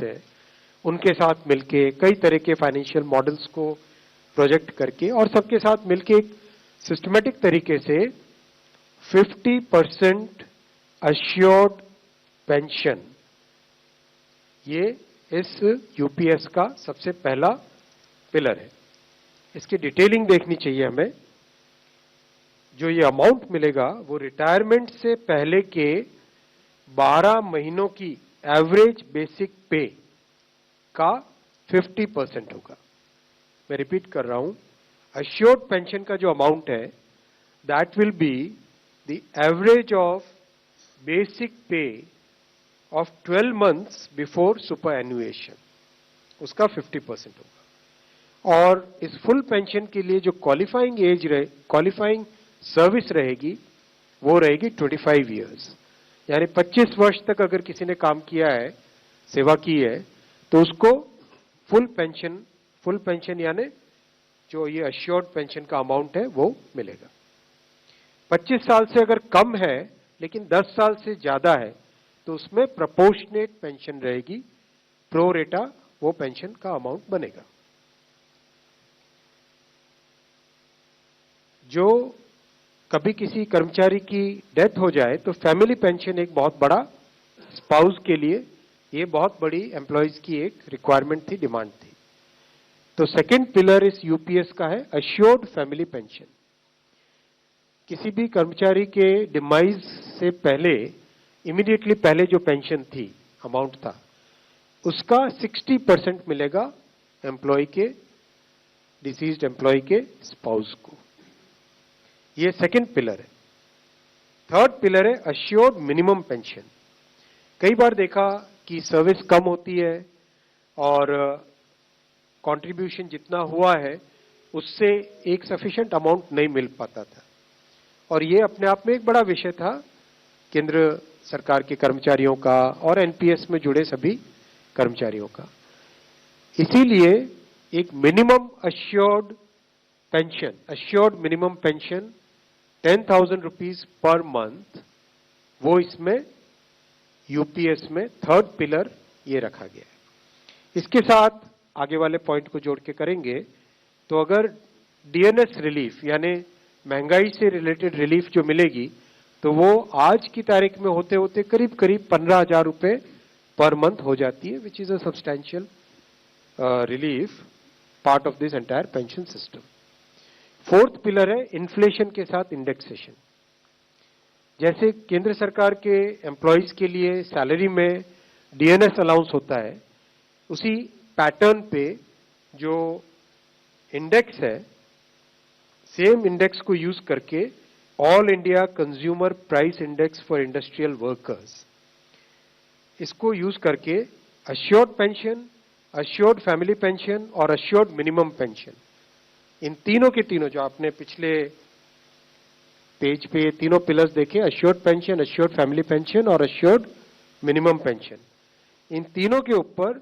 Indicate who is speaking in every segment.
Speaker 1: है उनके साथ मिलके कई तरह के फाइनेंशियल मॉडल्स को प्रोजेक्ट करके और सबके साथ मिलके एक सिस्टमेटिक तरीके से 50% अश्योर्ड पेंशन, ये इस यूपीएस का सबसे पहला पिलर है। इसकी डिटेलिंग देखनी चाहिए हमें। जो ये अमाउंट मिलेगा वो रिटायरमेंट से पहले के 12 महीनों की एवरेज बेसिक पे का 50% होगा। मैं रिपीट कर रहा हूं, अश्योर्ड पेंशन का जो अमाउंट है that will be the average of basic पे ऑफ 12 मंथ्स बिफोर सुपर एनुएशन, उसका 50% होगा। और इस फुल पेंशन के लिए जो क्वालिफाइंग सर्विस रहेगी वो रहेगी 25 इयर्स, यानी 25 वर्ष तक अगर किसी ने काम किया है, सेवा की है, तो उसको फुल पेंशन यानी जो ये अश्योर्ड पेंशन का अमाउंट है वो मिलेगा। 25 साल से अगर कम है लेकिन 10 साल से ज्यादा है तो उसमें प्रोपोर्शनेट पेंशन रहेगी, प्रो रेटा वो पेंशन का अमाउंट बनेगा। जो कभी किसी कर्मचारी की डेथ हो जाए तो फैमिली पेंशन एक बहुत बड़ा, स्पाउस के लिए ये बहुत बड़ी एम्प्लॉयज की एक रिक्वायरमेंट थी, डिमांड थी। तो सेकंड पिलर इस यूपीएस का है अश्योर्ड फैमिली पेंशन। किसी भी कर्मचारी के डिमाइज से पहले, इमीडिएटली पहले जो पेंशन थी, अमाउंट था, उसका 60% मिलेगा एम्प्लॉय के, डिसीज्ड एम्प्लॉय के स्पाउस को। ये सेकंड पिलर है। थर्ड पिलर है अश्योर्ड मिनिमम पेंशन। कई बार देखा कि सर्विस कम होती है और कंट्रीब्यूशन जितना हुआ है उससे एक सफिशिएंट अमाउंट नहीं मिल पाता था, और ये अपने आप में एक बड़ा विषय था केंद्र सरकार के कर्मचारियों का और एनपीएस में जुड़े सभी कर्मचारियों का। इसीलिए एक minimum assured pension, assured minimum pension 10,000 rupees per month, वो इसमें यूपीएस में थर्ड पिलर ये रखा गया है। इसके साथ आगे वाले पॉइंट को जोड़ के करेंगे तो अगर डीएनएस रिलीफ यानी महंगाई से रिलेटेड रिलीफ जो मिलेगी तो वो आज की तारीख में होते होते करीब करीब 15,000 रुपए पर मंथ हो जाती है, which is a substantial relief part of this entire pension system. Fourth pillar है इन्फ्लेशन के साथ इंडेक्सेशन। जैसे केंद्र सरकार के एम्प्लॉयज के लिए सैलरी में डीएनएस अलाउंस होता है, उसी पैटर्न पे जो इंडेक्स है, सेम इंडेक्स को यूज करके all India consumer price index for industrial workers, इसको यूज करके assured pension, assured family pension और अश्योर्ड मिनिमम पेंशन, इन तीनों के तीनों जो आपने पिछले पेज पे तीनों पिलर्स देखे, assured pension, assured family pension और अश्योर्ड मिनिमम पेंशन, इन तीनों के ऊपर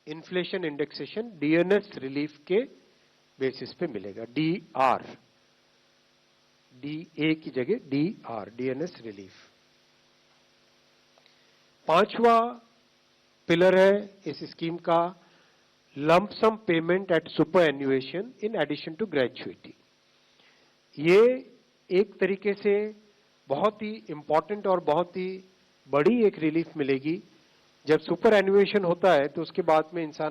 Speaker 1: इन्फ्लेशन इंडेक्सेशन डीएनएस रिलीफ के बेसिस पे मिलेगा। डीआर, डीए की जगह डीआर, डीएनएस रिलीफ। पांचवा पिलर है इस स्कीम का lump sum payment at superannuation in addition to gratuity. ये एक तरीके से बहुत ही इंपॉर्टेंट और बहुत ही बड़ी एक रिलीफ मिलेगी। जब सुपर एन्युएशन होता है तो उसके बाद में इंसान